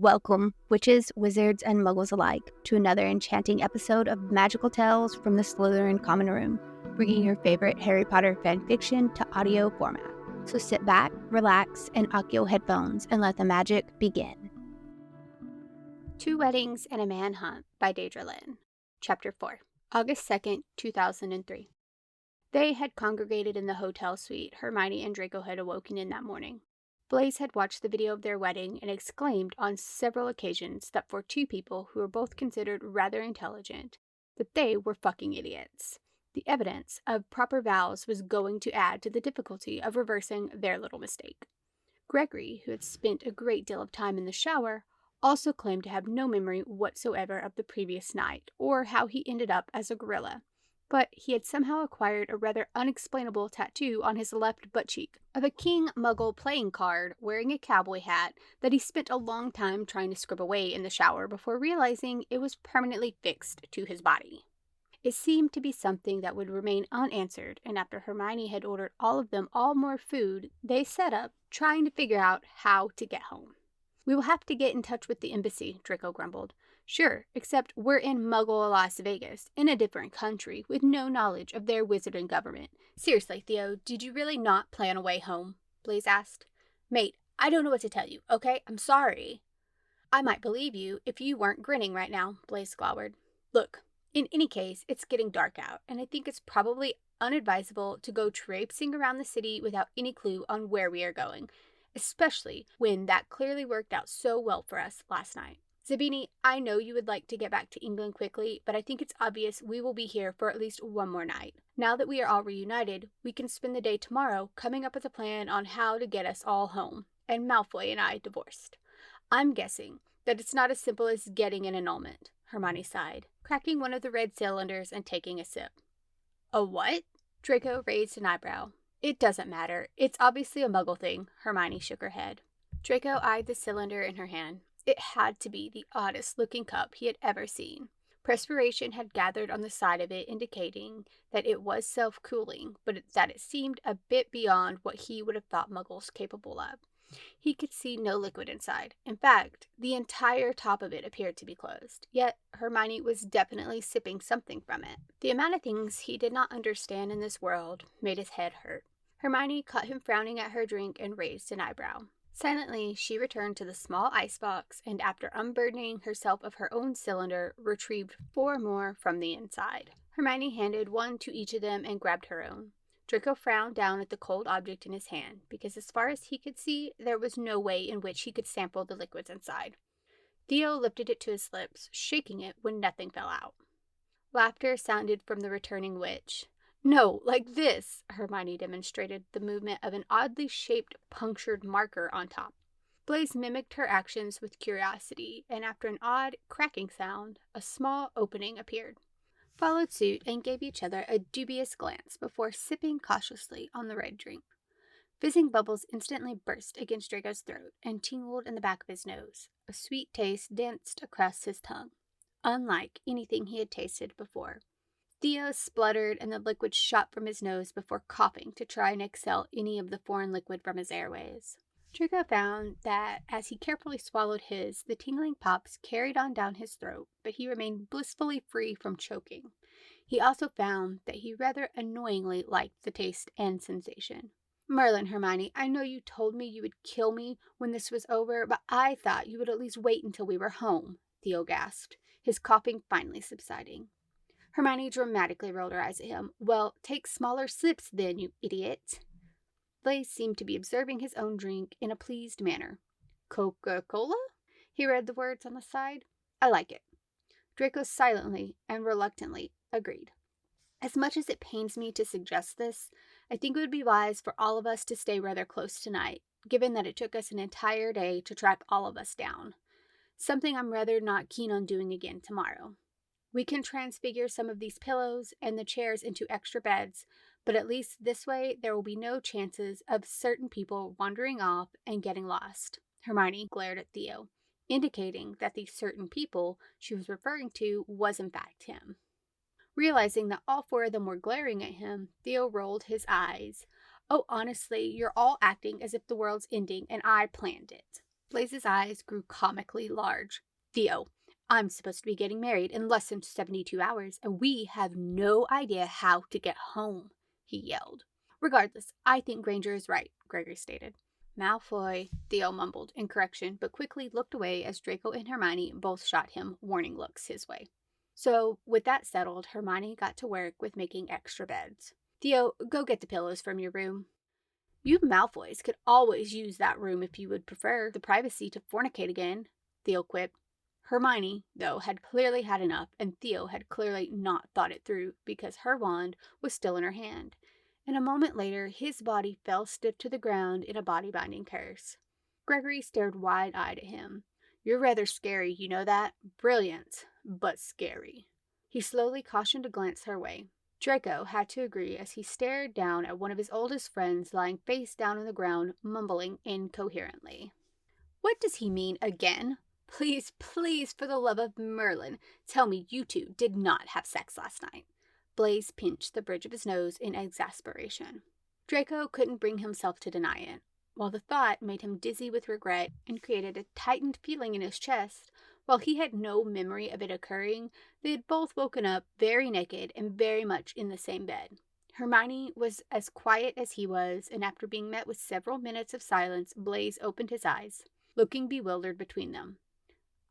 Welcome, witches, wizards, and muggles alike, to another enchanting episode of Magical Tales from the Slytherin Common Room, bringing your favorite Harry Potter fanfiction to audio format. So sit back, relax, and Accio headphones, and let the magic begin. Two Weddings and a Manhunt by Deydralinne. Chapter 4. August 2nd, 2003. They had congregated in the hotel suite Hermione and Draco had awoken in that morning. Blaise had watched the video of their wedding and exclaimed on several occasions that for two people who were both considered rather intelligent, that they were fucking idiots. The evidence of proper vows was going to add to the difficulty of reversing their little mistake. Gregory, who had spent a great deal of time in the shower, also claimed to have no memory whatsoever of the previous night, or how he ended up as a gorilla. But he had somehow acquired a rather unexplainable tattoo on his left butt cheek of a King Muggle playing card wearing a cowboy hat that he spent a long time trying to scrub away in the shower before realizing it was permanently fixed to his body. It seemed to be something that would remain unanswered, and after Hermione had ordered all of them all more food, they set up trying to figure out how to get home. "We will have to get in touch with the embassy," Draco grumbled. "Sure, except we're in Muggle Las Vegas, in a different country, with no knowledge of their wizarding government. Seriously, Theo, did you really not plan a way home?" Blaise asked. "Mate, I don't know what to tell you, okay? I'm sorry." "I might believe you if you weren't grinning right now," Blaise glowered. "Look, in any case, it's getting dark out, and I think it's probably unadvisable to go traipsing around the city without any clue on where we are going, especially when that clearly worked out so well for us last night. Zabini, I know you would like to get back to England quickly, but I think it's obvious we will be here for at least one more night. Now that we are all reunited, we can spend the day tomorrow coming up with a plan on how to get us all home, and Malfoy and I divorced. I'm guessing that it's not as simple as getting an annulment," Hermione sighed, cracking one of the red cylinders and taking a sip. "A what?" Draco raised an eyebrow. "It doesn't matter. It's obviously a Muggle thing," Hermione shook her head. Draco eyed the cylinder in her hand. It had to be the oddest-looking cup he had ever seen. Perspiration had gathered on the side of it, indicating that it was self-cooling, but that it seemed a bit beyond what he would have thought Muggles capable of. He could see no liquid inside. In fact, the entire top of it appeared to be closed. Yet, Hermione was definitely sipping something from it. The amount of things he did not understand in this world made his head hurt. Hermione caught him frowning at her drink and raised an eyebrow. Silently, she returned to the small icebox and, after unburdening herself of her own cylinder, retrieved 4 more from the inside. Hermione handed one to each of them and grabbed her own. Draco frowned down at the cold object in his hand, because as far as he could see, there was no way in which he could sample the liquids inside. Theo lifted it to his lips, shaking it when nothing fell out. Laughter sounded from the returning witch. "No, like this," Hermione demonstrated the movement of an oddly shaped punctured marker on top. Blaise mimicked her actions with curiosity, and after an odd cracking sound, a small opening appeared. Followed suit and gave each other a dubious glance before sipping cautiously on the red drink. Fizzing bubbles instantly burst against Draco's throat and tingled in the back of his nose. A sweet taste danced across his tongue, unlike anything he had tasted before. Theo spluttered and the liquid shot from his nose before coughing to try and expel any of the foreign liquid from his airways. Draco found that as he carefully swallowed his, the tingling pops carried on down his throat, but he remained blissfully free from choking. He also found that he rather annoyingly liked the taste and sensation. "Merlin, Hermione, I know you told me you would kill me when this was over, but I thought you would at least wait until we were home," Theo gasped, his coughing finally subsiding. Hermione dramatically rolled her eyes at him. "Well, take smaller sips then, you idiot." Blaise seemed to be observing his own drink in a pleased manner. "Coca-Cola?" He read the words on the side. "I like it." Draco silently and reluctantly agreed. "As much as it pains me to suggest this, I think it would be wise for all of us to stay rather close tonight, given that it took us an entire day to track all of us down. Something I'm rather not keen on doing again tomorrow. We can transfigure some of these pillows and the chairs into extra beds, but at least this way there will be no chances of certain people wandering off and getting lost." Hermione glared at Theo, indicating that the certain people she was referring to was in fact him. Realizing that all 4 of them were glaring at him, Theo rolled his eyes. "Oh, honestly, you're all acting as if the world's ending and I planned it." Blaze's eyes grew comically large. Theo, I'm supposed to be getting married in less than 72 hours, and we have no idea how to get home, he yelled. Regardless, I think Granger is right, Gregory stated. Malfoy, Theo mumbled in correction, but quickly looked away as Draco and Hermione both shot him warning looks his way. So, with that settled, Hermione got to work with making extra beds. Theo, go get the pillows from your room. You Malfoys could always use that room if you would prefer the privacy to fornicate again, Theo quipped. Hermione, though, had clearly had enough, and Theo had clearly not thought it through because her wand was still in her hand. And a moment later, his body fell stiff to the ground in a body-binding curse. Gregory stared wide-eyed at him. You're rather scary, you know that? Brilliant, but scary. He slowly cautioned a glance her way. Draco had to agree as he stared down at one of his oldest friends lying face down on the ground, mumbling incoherently. What does he mean again? Please, please, for the love of Merlin, tell me you two did not have sex last night. Blaze pinched the bridge of his nose in exasperation. Draco couldn't bring himself to deny it. While the thought made him dizzy with regret and created a tightened feeling in his chest, while he had no memory of it occurring, they had both woken up very naked and very much in the same bed. Hermione was as quiet as he was, and after being met with several minutes of silence, Blaze opened his eyes, looking bewildered between them.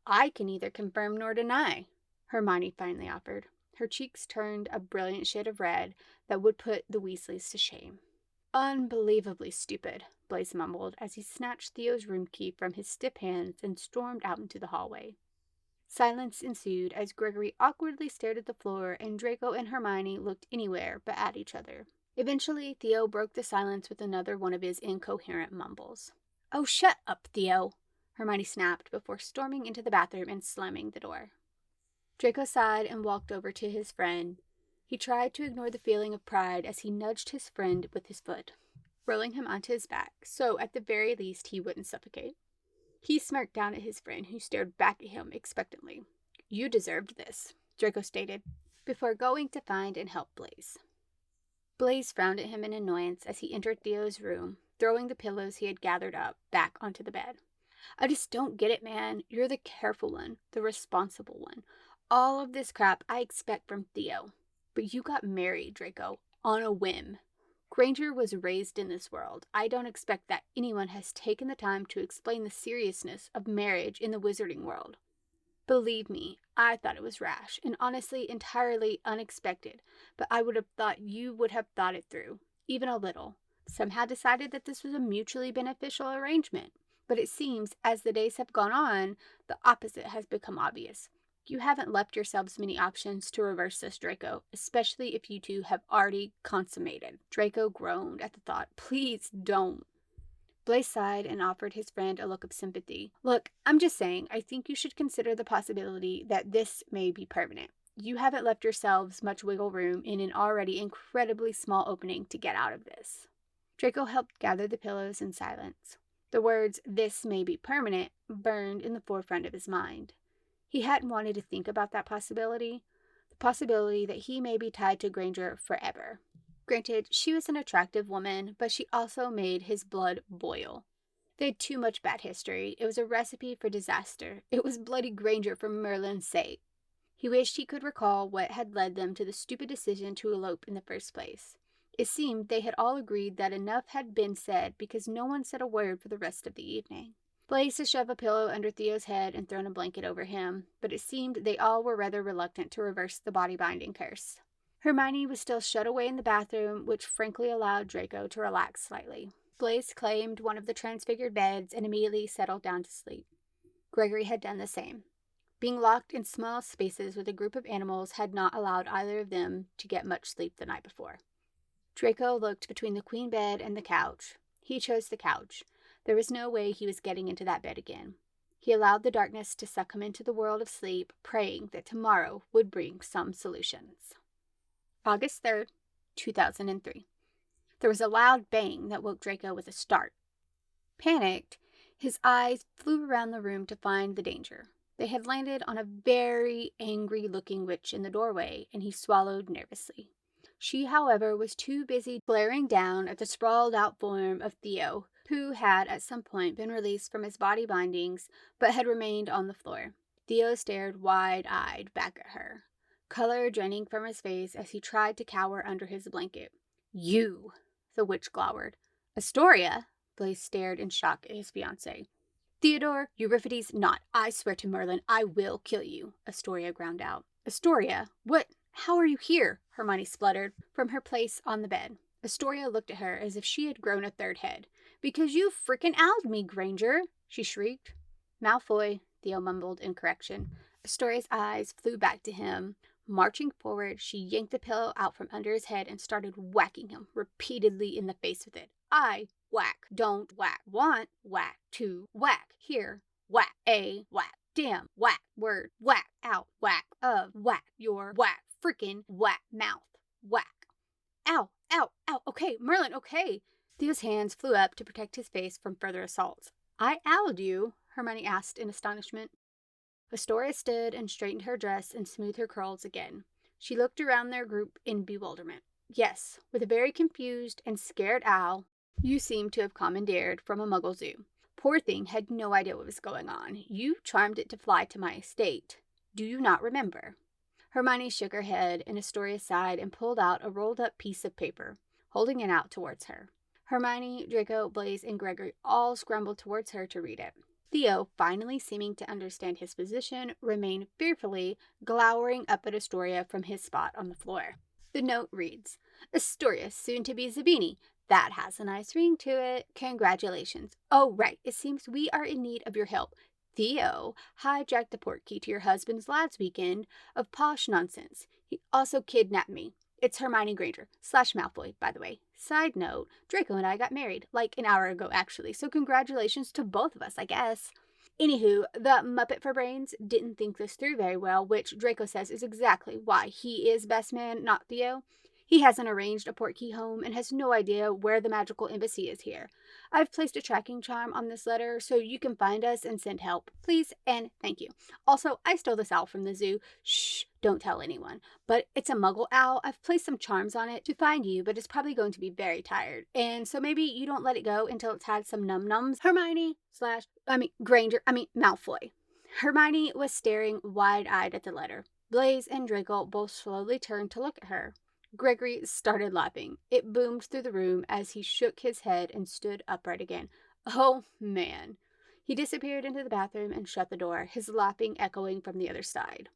I can neither confirm nor deny, Hermione finally offered. Her cheeks turned a brilliant shade of red that would put the Weasleys to shame. Unbelievably stupid, Blaze mumbled as he snatched Theo's room key from his stiff hands and stormed out into the hallway. Silence ensued as Gregory awkwardly stared at the floor and Draco and Hermione looked anywhere but at each other. Eventually, Theo broke the silence with another one of his incoherent mumbles. Oh, shut up, Theo, Hermione snapped before storming into the bathroom and slamming the door. Draco sighed and walked over to his friend. He tried to ignore the feeling of pride as he nudged his friend with his foot, rolling him onto his back, so at the very least he wouldn't suffocate. He smirked down at his friend, who stared back at him expectantly. You deserved this, Draco stated, before going to find and help Blaze. Blaze frowned at him in annoyance as he entered Theo's room, throwing the pillows he had gathered up back onto the bed. I just don't get it, man. You're the careful one, the responsible one. All of this crap I expect from Theo. But you got married, Draco, on a whim. Granger was raised in this world. I don't expect that anyone has taken the time to explain the seriousness of marriage in the wizarding world. Believe me, I thought it was rash, and honestly entirely unexpected, but I would have thought you would have thought it through, even a little. Some had decided that this was a mutually beneficial arrangement, but it seems, as the days have gone on, the opposite has become obvious. You haven't left yourselves many options to reverse this, Draco, especially if you two have already consummated. Draco groaned at the thought. Please don't. Blaze sighed and offered his friend a look of sympathy. Look, I'm just saying, I think you should consider the possibility that this may be permanent. You haven't left yourselves much wiggle room in an already incredibly small opening to get out of this. Draco helped gather the pillows in silence. The words, this may be permanent, burned in the forefront of his mind. He hadn't wanted to think about that possibility, the possibility that he may be tied to Granger forever. Granted, she was an attractive woman, but she also made his blood boil. They had too much bad history. It was a recipe for disaster. It was bloody Granger for Merlin's sake. He wished he could recall what had led them to the stupid decision to elope in the first place. It seemed they had all agreed that enough had been said because no one said a word for the rest of the evening. Blaze had shoved a pillow under Theo's head and thrown a blanket over him, but it seemed they all were rather reluctant to reverse the body-binding curse. Hermione was still shut away in the bathroom, which frankly allowed Draco to relax slightly. Blaze claimed one of the transfigured beds and immediately settled down to sleep. Gregory had done the same. Being locked in small spaces with a group of animals had not allowed either of them to get much sleep the night before. Draco looked between the queen bed and the couch. He chose the couch. There was no way he was getting into that bed again. He allowed the darkness to suck him into the world of sleep, praying that tomorrow would bring some solutions. August 3rd, 2003. There was a loud bang that woke Draco with a start. Panicked, his eyes flew around the room to find the danger. They had landed on a very angry-looking witch in the doorway, and he swallowed nervously. She, however, was too busy glaring down at the sprawled-out form of Theo who had at some point been released from his body bindings but had remained on the floor. Theo stared wide-eyed back at her, color draining from his face as he tried to cower under his blanket. "You," the witch glowered. "Astoria?" Blaze stared in shock at his fiancée. "Theodore, Euripides, not. I swear to Merlin, I will kill you," Astoria ground out. "Astoria? What? How are you here?" Hermione spluttered from her place on the bed. Astoria looked at her as if she had grown a third head. "Because you frickin' owled me, Granger," she shrieked. "Malfoy," Theo mumbled in correction. Astoria's eyes flew back to him. Marching forward, she yanked the pillow out from under his head and started whacking him repeatedly in the face with it. "I whack, don't whack, want whack, to whack, here, whack, a whack, damn, whack, word, whack, out, whack, of, whack, your, whack, frickin' whack, mouth, whack. Ow, ow, ow, okay, Merlin, okay." Theo's hands flew up to protect his face from further assaults. "I owled you?" Hermione asked in astonishment. Astoria stood and straightened her dress and smoothed her curls again. She looked around their group in bewilderment. "Yes, with a very confused and scared owl you seem to have commandeered from a muggle zoo. Poor thing had no idea what was going on. You charmed it to fly to my estate. Do you not remember?" Hermione shook her head, and Astoria sighed and pulled out a rolled-up piece of paper, holding it out towards her. Hermione, Draco, Blaze, and Gregory all scrambled towards her to read it. Theo, finally seeming to understand his position, remained fearfully glowering up at Astoria from his spot on the floor. The note reads, "Astoria, soon to be Zabini. That has a nice ring to it. Congratulations. Oh, right, it seems we are in need of your help. Theo hijacked the portkey to your husband's lads' weekend of posh nonsense. He also kidnapped me. It's Hermione Granger / Malfoy, by the way. Side note, Draco and I got married, like an hour ago actually, so congratulations to both of us, I guess." Anywho, the Muppet for Brains didn't think this through very well, which Draco says is exactly why he is best man, not Theo. He hasn't arranged a portkey home and has no idea where the magical embassy is here. I've placed a tracking charm on this letter so you can find us and send help. Please and thank you. Also, I stole this owl from the zoo. Shh, don't tell anyone. But it's a muggle owl. I've placed some charms on it to find you, but it's probably going to be very tired. And so maybe you don't let it go until it's had some num-nums. Malfoy. Hermione was staring wide-eyed at the letter. Blaze and Draco both slowly turned to look at her. Gregory started laughing. It boomed through the room as he shook his head and stood upright again. "Oh, man." He disappeared into the bathroom and shut the door, his laughing echoing from the other side.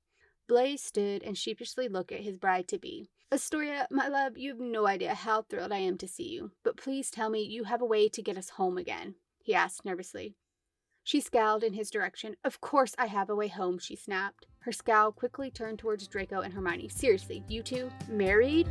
Blaze stood and sheepishly looked at his bride-to-be. "Astoria, my love, you have no idea how thrilled I am to see you. But please tell me you have a way to get us home again," he asked nervously. She scowled in his direction. "Of course I have a way home," she snapped. Her scowl quickly turned towards Draco and Hermione. "Seriously, you two? Married?"